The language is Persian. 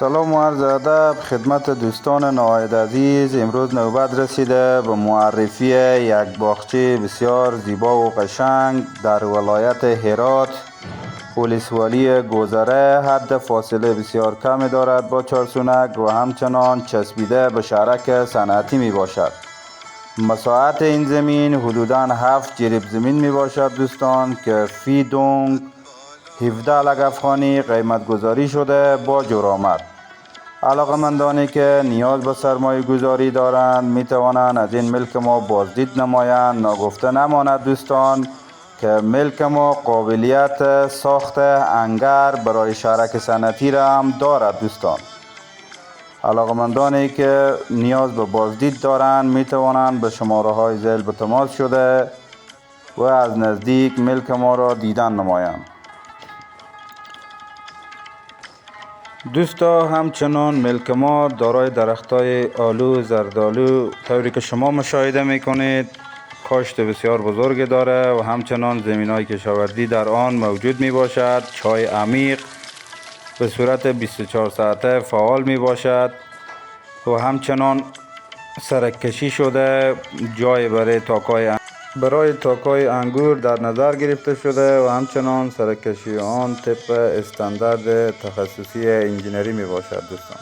سلام و عرض ادب خدمت دوستان نهایت عزیز. امروز نوبت رسیده به معرفی یک باغچه بسیار زیبا و قشنگ در ولایت هرات، ولسوالی گوزره. حد فاصله بسیار کمی دارد با چارسونک و همچنان چسبیده به شهرک صنعتی می باشد. مساحت این زمین حدوداً 7 جریب زمین می باشد دوستان، که فی دونگ 17 لگفخانی قیمت گذاری شده با جرامت. علاقمندانی که نیاز به سرمایه گذاری دارند می توانند از این ملک ما بازدید نمایند. ناگفته نماند دوستان که ملک ما قابلیت ساخت انگر برای شهرک صنعتی را هم دارد دوستان. علاقمندانی که نیاز به بازدید دارند می توانند به شماره های ذیل به تماس شده و از نزدیک ملک ما را دیدن نمایند. دوستا، همچنان ملک ما دارای درختای آلو، زردالو طوری که شما مشاهده میکنید کاشت بسیار بزرگ داره و همچنان زمینای کشاورزی در آن موجود می باشد. چای عمیق به صورت 24 ساعته فعال می باشد و همچنان سرکشی شده جای برای تاکای انگور در نظر گرفته شده و همچنان سرکشی آن طبق استاندارد تخصصی انجینری می باشد دوستان.